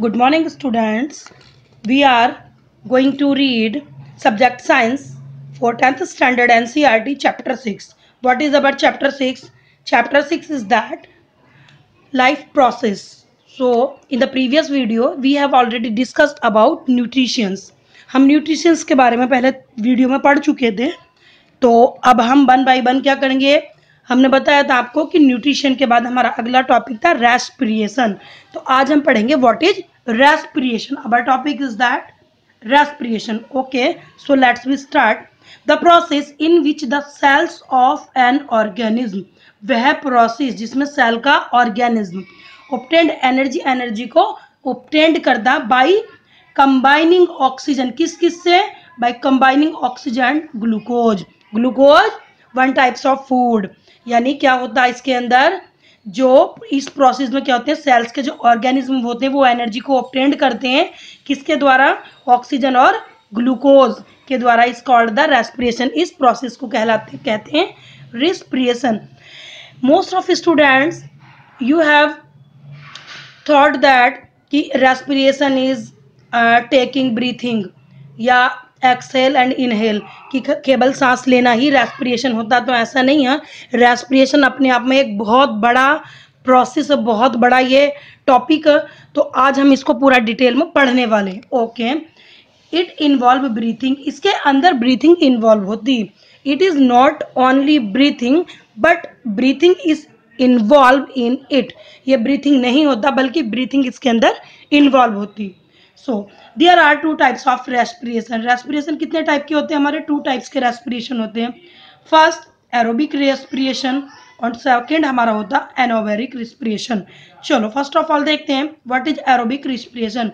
Good morning, students. We are going to read subject science for 10th standard NCERT chapter 6. What is about chapter 6? Chapter 6 is that life process. So in the previous video we have already discussed about nutritions. हम nutritions के बारे में पहले video में पढ़ चुके थे. तो अब हम वन बाय वन क्या करेंगे. हमने बताया था आपको कि न्यूट्रिशन के बाद हमारा अगला टॉपिक था रेस्पिरेशन. तो आज हम पढ़ेंगे what is respiration. Our topic is that respiration. Okay, so let's we start. The process in which the cells of an organism, वह प्रोसेस जिसमें सेल का ऑर्गेनिज्म obtained एनर्जी को obtained करता बाई कंबाइनिंग ऑक्सीजन. किस से? By combining oxygen glucose. Glucose one types of food. यानी क्या होता है इसके अंदर, जो इस प्रोसेस में क्या होते हैं, सेल्स के जो ऑर्गेनिज्म होते हैं वो एनर्जी को ऑब्टेन करते हैं किसके द्वारा, ऑक्सीजन और ग्लूकोज के द्वारा. Is called the respiration. इस प्रोसेस को कहते हैं respiration. Most of students you have thought that कि रेस्पिरेशन इज टेकिंग ब्रीथिंग या एक्सहेल एंड इनहेल, कि केवल सांस लेना ही रेस्पिरेशन होता. तो ऐसा नहीं है. रेस्पिरेशन अपने आप में एक बहुत बड़ा प्रोसेस है, बहुत बड़ा ये टॉपिक है. तो आज हम इसको पूरा डिटेल में पढ़ने वाले हैं. Okay, it involve breathing. इसके अंदर ब्रीथिंग इन्वॉल्व होती. It is not only breathing but breathing is involve in it. ये ब्रीथिंग नहीं होता बल्कि ब्रीथिंग इसके अंदर इन्वॉल्व होती. So there are two types of respiration. Respiration कितने टाइप के होते हैं? हमारे टू टाइप्स के रेस्पिरेशन होते हैं. फर्स्ट एरोबिक रेस्पिरेशन और सेकंड हमारा होता है एनोबेरिक रेस्पिरेशन. चलो फर्स्ट ऑफ ऑल देखते हैं what is aerobic respiration.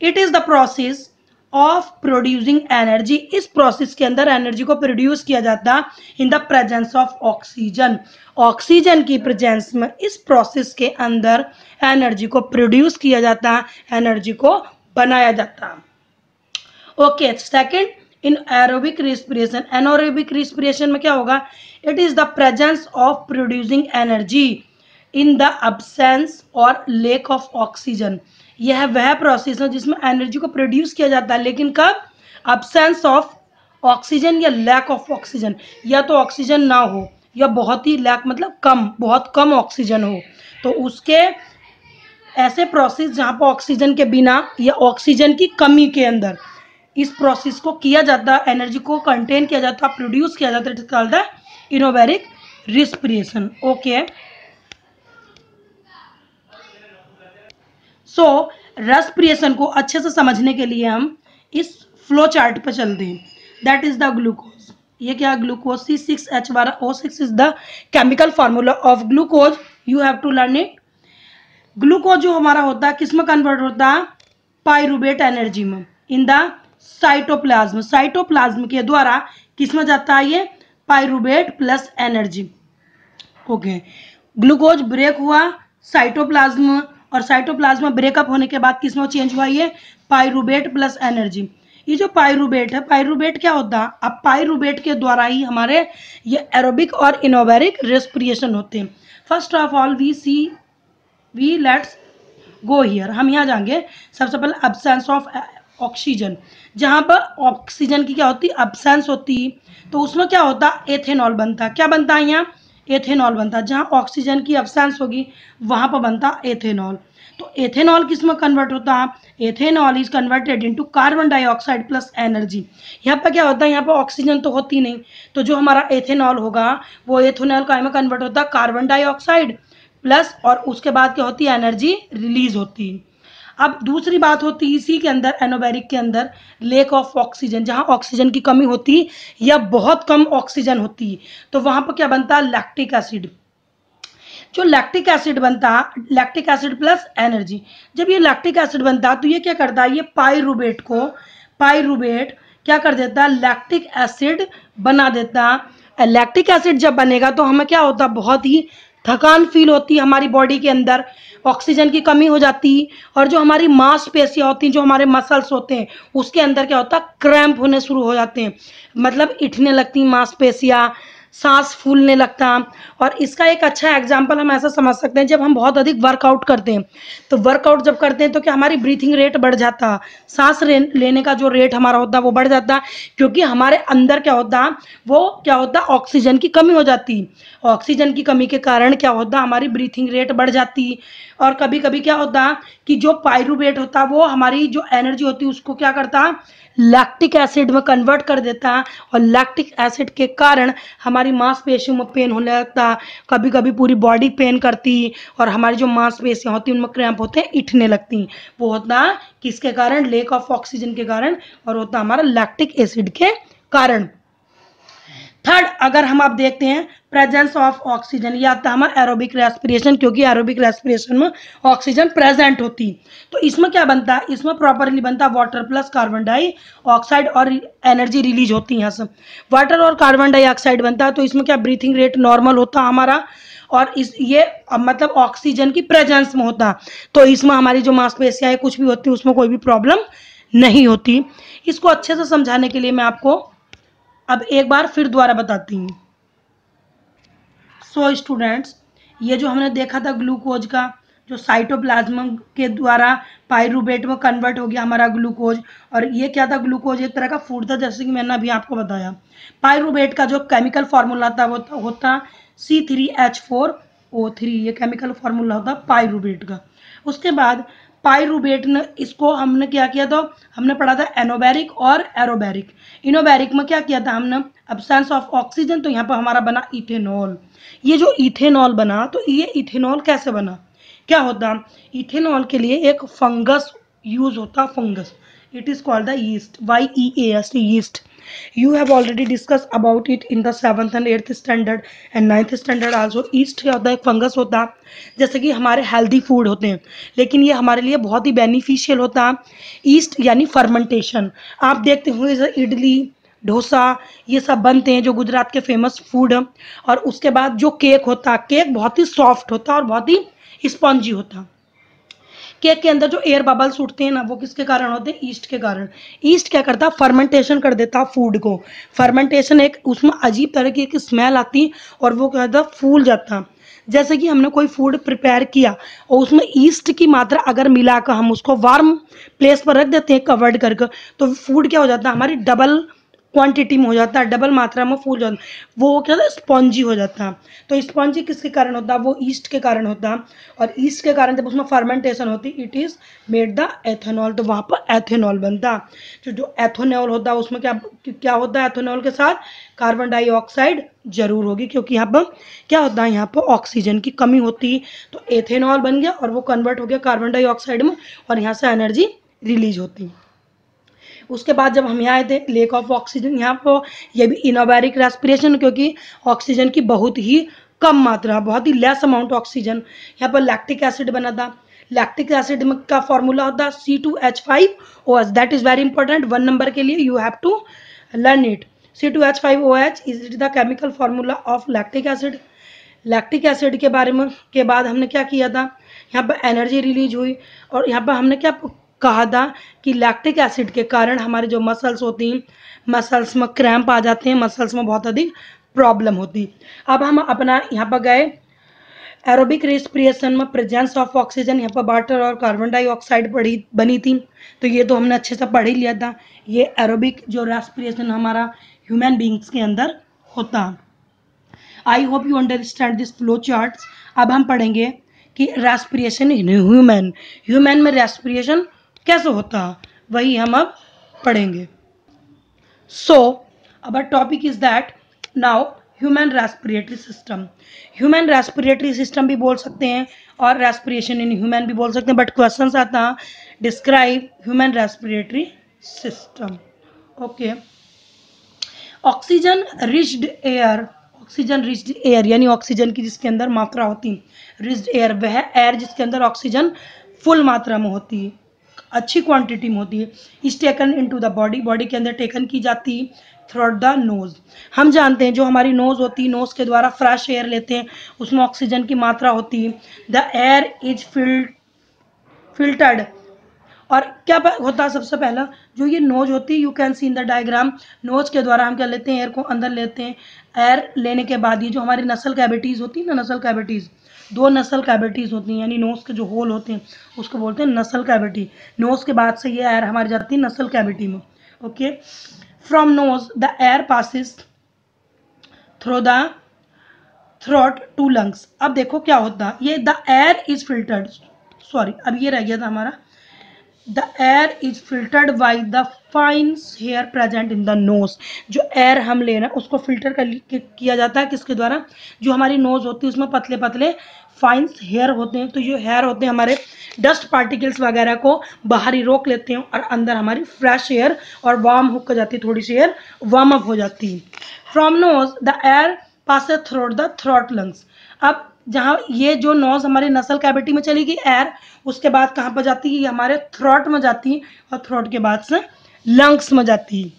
It is the process of producing energy. इस प्रोसेस के अंदर एनर्जी को प्रोड्यूस किया जाता in the presence of oxygen. Oxygen की प्रेजेंस में इस प्रोसेस के अंदर एनर्जी को प्रोड्यूस किया जाता, एनर्जी को बनाया जाता. Okay, second in aerobic respiration. Anaerobic respiration में क्या होगा? It is the presence of producing energy in the absence or lack of oxygen. यह वह प्रोसेस है जिसमें एनर्जी को प्रोड्यूस किया जाता है, लेकिन कब? अब्सेंस ऑफ ऑक्सीजन या लैक ऑफ ऑक्सीजन. या तो ऑक्सीजन ना हो या बहुत ही लैक मतलब कम, बहुत कम ऑक्सीजन हो. तो उसके ऐसे प्रोसेस जहाँ पर ऑक्सीजन के बिना या ऑक्सीजन की कमी के अंदर इस प्रोसेस को किया जाता, एनर्जी को कंटेन किया जाता, प्रोड्यूस किया जाता. It is called the anaerobic respiration. Okay, so respiration को अच्छे से समझने के लिए हम इस फ्लो चार्ट पे चलते हैं. That is the glucose. ये क्या? Glucose C6H12O6 is the chemical formula of glucose. You have to learn it. Glucose जो हमारा होता है किस में कन्वर्ट होता है? पाइरूवेट एनर्जी में इन द साइटोप्लाज्म. साइटोप्लाज्म के द्वारा किस में जाता है? ये pyruvate plus energy. Okay, glucose break हुआ साइटोप्लाज्म और साइटोप्लाज्म ब्रेकअप होने के बाद किस में चेंज हुआ? ये पाइरूवेट प्लस एनर्जी. ये जो पाइरूवेट है, पाइरूवेट क्या होता है? अब पाइरूवेट के द्वारा ही हमारे ये एरोबिक और इनोबेरिक रेस्पिरेशन होते हैं. First of all we let's go here. हम यहाँ जाएंगे. सबसे पहले अब्सेंस ऑफ ऑक्सीजन. जहाँ पर ऑक्सीजन की क्या होती? अब्सेंस होती. तो उसमें क्या होता? एथेनॉल बनता. क्या बनता है यहाँ? एथेनॉल बनता. जहाँ ऑक्सीजन की अब्सेंस होगी वहाँ पर बनता एथेनॉल. तो एथेनॉल किस में कन्वर्ट होता है? Ethanol is converted into carbon dioxide plus energy. यहाँ पर क्या होता है? यहाँ पर ऑक्सीजन तो होती नहीं, तो जो हमारा एथेनॉल होगा वो एथेनॉल का में कन्वर्ट होता है कार्बन डाइऑक्साइड प्लस, और उसके बाद क्या होती है? एनर्जी रिलीज होती है. अब दूसरी बात होती है इसी के अंदर एनोबेरिक के अंदर लेक ऑफ ऑक्सीजन. जहाँ ऑक्सीजन की कमी होती या बहुत कम ऑक्सीजन होती तो वहाँ पर क्या बनता है? Lactic acid. जो लैक्टिक एसिड बनता, लैक्टिक एसिड प्लस एनर्जी. जब ये लैक्टिक एसिड बनता तो ये क्या करता है? ये पाइरूवेट क्या कर देता है? लैक्टिक एसिड बना देता. लैक्टिक एसिड जब बनेगा तो हमें क्या होता? बहुत ही थकान फील होती है हमारी बॉडी के अंदर, ऑक्सीजन की कमी हो जाती. और जो हमारी मांसपेशियाँ होती हैं, जो हमारे मसल्स होते हैं, उसके अंदर क्या होता है? क्रैम्प होने शुरू हो जाते हैं. मतलब इठने लगती मांसपेशियाँ, सांस फूलने लगता। और इसका एक अच्छा एग्जांपल हम ऐसा समझ सकते हैं, जब हम बहुत अधिक वर्कआउट करते हैं, तो वर्कआउट जब करते हैं तो क्या हमारी ब्रीथिंग रेट बढ़ जाता, सांस लेने का जो रेट हमारा होता है वो बढ़ जाता, क्योंकि हमारे अंदर क्या होता, वो क्या होता, ऑक्सीजन की कमी हो जाती। ऑक्सीजन की कमी के कारण क्या होता, हमारी ब्रीथिंग रेट बढ़ जाती। और कभी कभी क्या होता कि जो पायरुवेट होता वो हमारी जो एनर्जी होती उसको क्या करता, लैक्टिक एसिड में कन्वर्ट कर देता। और लैक्टिक एसिड के कारण हमारी मांसपेशियों में पेन होने लगता, कभी कभी पूरी बॉडी पेन करती, और हमारी जो मांसपेशियां होती उनमें क्रैम्प होते हैं, इठने लगती। वो होता किसके कारण, लेक ऑफ ऑक्सीजन के कारण, और होता हमारा लैक्टिक एसिड के कारण। थर्ड, अगर हम आप देखते हैं प्रेजेंस ऑफ ऑक्सीजन, ये आता है हमारा एरोबिक रेस्पिरेशन, क्योंकि एरोबिक रेस्पिरेशन में ऑक्सीजन प्रेजेंट होती। तो इसमें क्या बनता है, इसमें प्रॉपरली बनता है वाटर प्लस कार्बन डाइऑक्साइड, और एनर्जी रिलीज होती है यहाँ से। वाटर और कार्बन डाइऑक्साइड बनता है, तो इसमें क्या ब्रीथिंग रेट नॉर्मल होता हमारा, और इस ये मतलब ऑक्सीजन की प्रेजेंस में होता, तो इसमें हमारी जो मांसपेशियां कुछ भी होती है उसमें कोई भी प्रॉब्लम नहीं होती। इसको अच्छे से समझाने के लिए मैं आपको अब एक बार फिर दोबारा बताती हूँ। सो स्टूडेंट्स, ये जो हमने देखा था ग्लूकोज का, जो साइटोप्लाज्म के द्वारा पायरूवेट में कन्वर्ट हो गया हमारा ग्लूकोज, और ये क्या था, ग्लूकोज एक तरह का फूड था, जैसे कि मैंने अभी आपको बताया। पायरूवेट का जो केमिकल फॉर्मूला था वो होता C3H4O3, ये केमिकल फॉर्मूला होता पायरूवेट का। उसके बाद पायरूवेट ने, इसको हमने क्या किया था, हमने पढ़ा था एनोबैरिक और एरोबैरिक। इनोबैरिक में क्या किया था हमने, एब्सेंस ऑफ ऑक्सीजन, तो यहाँ पर हमारा बना इथेनॉल। ये जो इथेनॉल बना, तो ये इथेनॉल कैसे बना, क्या होता, इथेनॉल के लिए एक फंगस यूज होता, fungus, it is called the yeast, YEAST, yeast. You have already discussed about it in the 7th and 8th standard and 9th standard also। East क्या होता है, एक फंगस होता, जैसे कि हमारे हेल्दी फूड होते हैं, लेकिन ये हमारे लिए बहुत ही बेनिफिशियल होता। ईस्ट यानी फर्मेंटेशन, आप देखते होंगे जैसे इडली, डोसा, ये सब बनते हैं जो गुजरात के फेमस फूड है। और उसके बाद जो केक होता, केक बहुत ही सॉफ्ट होता और बहुत ही स्पॉन्जी होता। केक के अंदर जो एयर बबल्स उठते हैं ना, वो किसके कारण होते हैं, ईस्ट के कारण। ईस्ट क्या करता, फर्मेंटेशन कर देता फूड को। फर्मेंटेशन एक, उसमें अजीब तरह की एक स्मेल आती, और वो क्या होता, फूल जाता। जैसे कि हमने कोई फूड प्रिपेयर किया और उसमें ईस्ट की मात्रा अगर मिलाकर हम उसको वार्म प्लेस पर रख देते हैं कवर्ड करके, तो फूड क्या हो जाता है, हमारी डबल क्वांटिटी में हो जाता है, डबल मात्रा में फूल जाता है, वो क्या होता है, स्पॉन्जी हो जाता है। तो स्पॉन्जी किसके कारण होता है, वो ईस्ट के कारण होता है। और ईस्ट के कारण जब उसमें फर्मेंटेशन होती, it is made the ethanol, तो वहाँ पर एथेनॉल बनता। जो एथेनॉल होता है उसमें क्या क्या होता है, एथेनॉल के साथ कार्बन डाइऑक्साइड जरूर होगी, क्योंकि यहाँ पर क्या होता है, यहाँ पर ऑक्सीजन की कमी होती, तो एथेनॉल बन गया और वो कन्वर्ट हो गया कार्बन डाइऑक्साइड में, और यहाँ से एनर्जी रिलीज होती। उसके बाद जब हम यहाँ आए थे, लेक ऑफ ऑक्सीजन, यहाँ पर ये भी इनोबैरिक रेस्पिरेशन, क्योंकि ऑक्सीजन की बहुत ही कम मात्रा, बहुत ही लेस अमाउंट ऑक्सीजन। यहाँ पर लैक्टिक एसिड बना था। लैक्टिक एसिड का फॉर्मूला होता है C2H5OH, that is very important, 1 number के लिए you have to learn it. C2H5OH is the chemical formula of lactic acid. Lactic acid के बारे में के बाद हमने क्या किया था, यहाँ पर एनर्जी रिलीज हुई, और यहाँ पर हमने क्या कहा था कि लैक्टिक एसिड के कारण हमारे जो मसल्स होती हैं, मसल्स में क्रैम्प आ जाते हैं, मसल्स में बहुत अधिक प्रॉब्लम होती। अब हम अपना यहाँ पर गए एरोबिक रेस्पिरेशन में, प्रेजेंस ऑफ ऑक्सीजन, यहाँ पर वाटर और कार्बन डाइऑक्साइड बनी थी, तो ये तो हमने अच्छे से पढ़ ही लिया था। ये एरोबिक जो रेस्पिरेशन हमारा ह्यूमन बींग्स के अंदर होता। I hope you understand this flow charts. अब हम पढ़ेंगे कि रेस्पिरेशन इन ह्यूमन, ह्यूमन में रेस्पिरेशन कैसे होता, वही हम अब पढ़ेंगे। So our topic is that now human respiratory system. Human respiratory system भी बोल सकते हैं और रेस्पिरेशन इन ह्यूमन भी बोल सकते हैं, बट क्वेश्चंस आता describe human respiratory system. Okay, oxygen riched air, oxygen riched air यानी ऑक्सीजन की जिसके अंदर मात्रा होती है, रिच्ड एयर वह एयर जिसके अंदर ऑक्सीजन फुल मात्रा में होती है, अच्छी क्वांटिटी में होती है, is taken into the body, body के अंदर टेकन की जाती थ्रू द नोज। हम जानते हैं जो हमारी नोज होती है, नोज के द्वारा फ्रेश एयर लेते हैं, उसमें ऑक्सीजन की मात्रा होती है। द एयर इज फिल्टर्ड और क्या होता है, सबसे पहला जो ये नोज होती है, you can see in the diagram, nose के द्वारा हम क्या लेते हैं, एयर को अंदर लेते हैं। एयर लेने के बाद ये जो हमारी नसल कैविटीज़ होती है ना, नसल कैविटीज़, 2 नसल कैविटीज़ होती हैं, यानी नोज के जो होल होते हैं उसको बोलते हैं नसल कैविटी। नोज के बाद से ये एयर हमारी जाती है नसल कैविटी में। Okay, from nose the air passes through the throat to lungs. अब देखो क्या होता है, ये the air is filtered, sorry अब ये रह गया था हमारा, the air is filtered by the fines hair present in the nose. जो एयर हम ले रहे हैं उसको फिल्टर किया जाता है किसके द्वारा, जो हमारी नोज होती है उसमें पतले पतले फाइन्स हेयर होते हैं। तो जो हेयर होते हैं हमारे डस्ट पार्टिकल्स वगैरह को बाहर ही रोक लेते हैं और अंदर हमारी फ्रेश एयर और वार्म हो जाती है, थोड़ी सी एयर वार्म अप हो जाती है। From nose the air passes through the throat lungs. अब जहाँ ये जो नोज हमारी नसल कैविटी में चली गई एयर, उसके बाद कहाँ पर जाती है, ये हमारे थ्रोट में जाती है और थ्रोट के बाद से लंग्स में जाती है।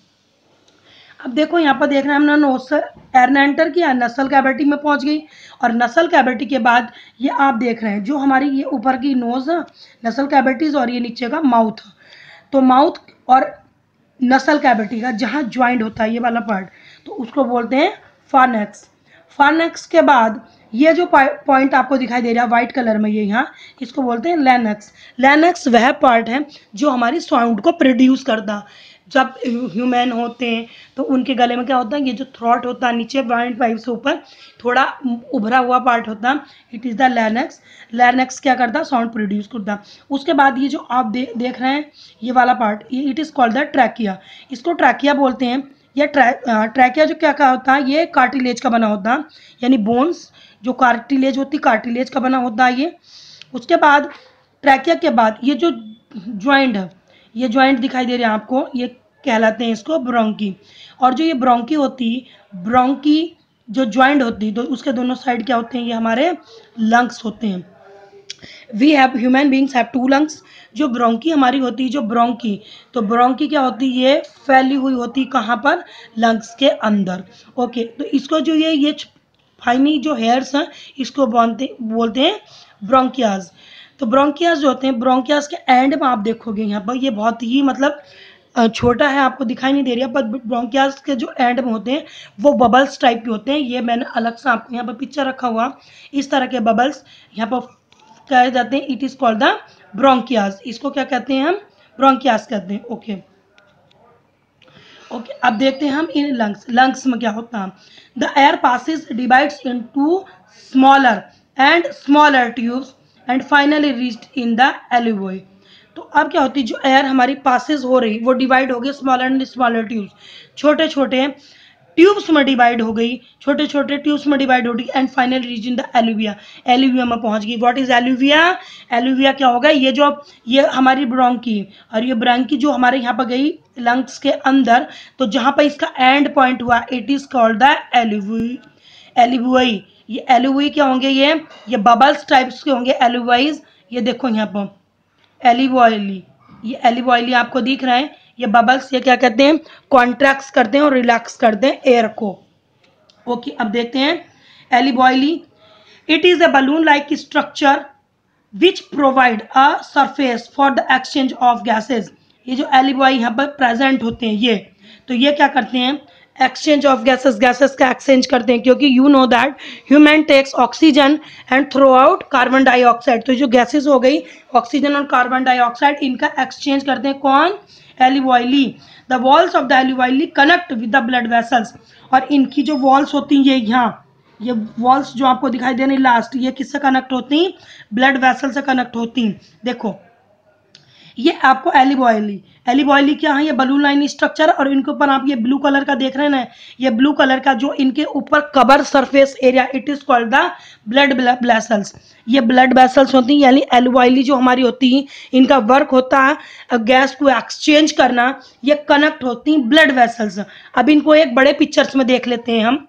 अब देखो यहाँ पर देख रहे हैं हमने नोज से एयर ने एंटर किया, नसल कैविटी में पहुंच गई, और नसल कैविटी के बाद ये आप देख रहे हैं जो हमारी ये ऊपर की नोज है नसल कैविटीज और ये नीचे का माउथ, तो माउथ और नसल कैविटी का जहाँ ज्वाइंट होता है ये वाला पार्ट, तो उसको बोलते हैं फार्नेक्स। फार्नेक्स के बाद ये जो पॉइंट आपको दिखाई दे रहा है व्हाइट कलर में, ये यहाँ इसको बोलते हैं लैनक्स। लैनक्स वह पार्ट है जो हमारी साउंड को प्रोड्यूस करता। जब ह्यूमन होते हैं तो उनके गले में क्या होता है, ये जो थ्रोट होता है नीचे ब्राइन पाइप से ऊपर थोड़ा उभरा हुआ पार्ट होता है, इट इज़ द लैनक्स। लैनक्स क्या करता है, साउंड प्रोड्यूस करता। उसके बाद ये जो आप देख रहे हैं ये वाला पार्ट, ये it is called the trachea. इसको ट्रैकिया बोलते हैं। यह ट्रैकिया जो क्या होता है, ये कार्टिलेज का बना होता है, यानी बोन्स जो कार्टिलेज होती है कार्टिलेज का बना होता है ये। उसके बाद ट्रैकिया के बाद ये जो ज्वाइंट है, ये ज्वाइंट दिखाई दे रहे हैं आपको, ये कहलाते हैं इसको ब्रोंकी। और जो ये ब्रोंकी होती, ब्रोंकी जो ज्वाइंट होती तो उसके दोनों साइड क्या होते हैं, ये हमारे लंग्स होते हैं। We have human beings have 2 lungs. जो ब्रोंकी हमारी होती है, जो ब्रोंकी, तो ब्रोंकी क्या होती है, ये फैली हुई होती कहाँ पर, लंग्स के अंदर। ओके, तो इसको जो ये फाइनी जो हेयर्स हैं इसको बोलते हैं ब्रोंकियाज। तो ब्रोंकियाज जो होते हैं, ब्रोंकियाज के एंड में आप देखोगे यहाँ पर ये बहुत ही मतलब छोटा है, आपको दिखाई नहीं दे रही है, पर ब्रोंकियाज के जो एंड में होते हैं वो बबल्स टाइप के होते हैं। ये मैंने अलग से आपको यहाँ पर पिक्चर रखा हुआ, इस तरह के बबल्स यहाँ पर कहे जाते हैं, इट इज कॉल्ड द ब्रोंकियाज। इसको क्या कहते हैं हम, ब्रोंकियाज कहते हैं। ओके ओके, अब देखते हैं हम इन लंग्स में क्या होता है। The air passes divides into smaller and smaller tubes and finally reached in the alveoli. तो अब क्या होती है, जो एयर हमारी पासिस हो रही वो डिवाइड हो गई स्मॉलर एंड स्मॉलर ट्यूब्स, छोटे छोटे ट्यूब्स में डिवाइड हो गई, छोटे छोटे ट्यूब्स में डिवाइड हो गई and final reach in the alveoli, alveoli में पहुंच गई। व्हाट इज एलुविया, एलुविया क्या होगा, ये जो ये हमारी ब्रोंकी और ये ब्रोंकी जो हमारे यहाँ पर गई लंग्स के अंदर, तो जहाँ पर इसका एंड पॉइंट हुआ इट इज कॉल्ड द एल्यूवोई। ये एल्यूवोई क्या होंगे, ये बबल्स टाइप्स के होंगे एल्यूवोइज। ये देखो यहाँ पर एल्यूवोइली, ये एल्यूवोइली आपको दिख रहा है, ये बबल्स ये क्या कहते हैं, कॉन्ट्रैक्ट करते हैं और रिलैक्स करते हैं एयर को। ओके, अब देखते हैं alveoli. It is a balloon like structure which provide a surface for the exchange of gases. ये जो एल्यूवोई यहाँ पर प्रेजेंट होते हैं ये, तो ये क्या करते हैं, एक्सचेंज ऑफ गैसेस, गैसेस का एक्सचेंज करते हैं, क्योंकि you know that human takes oxygen and throw out carbon dioxide. तो जो गैसेस हो गई ऑक्सीजन और कार्बन डाइऑक्साइड, इनका एक्सचेंज करते हैं कौन, alveoli. The walls of the alveoli connect with the blood vessels. और इनकी जो वॉल्स होती हैं, ये यहाँ ये वॉल्स जो आपको दिखाई दे रही लास्ट, ये किससे कनेक्ट होती हैं, ब्लड वेसल से कनेक्ट होती हैं। देखो ये आपको एल्यूवोइली क्या है, ये बलून लाइन स्ट्रक्चर, और इनके ऊपर आप ये ब्लू कलर का देख रहे हैं ना, ये ब्लू कलर का जो इनके ऊपर cover surface area, it is called the blood vessels. ये ब्लड वेसल्स होती हैं, यानी एल्यूवोइली जो हमारी होती है इनका वर्क होता है गैस को एक्सचेंज करना, ये कनेक्ट होती हैं ब्लड वेसल्स। अब इनको एक बड़े पिक्चर्स में देख लेते हैं हम।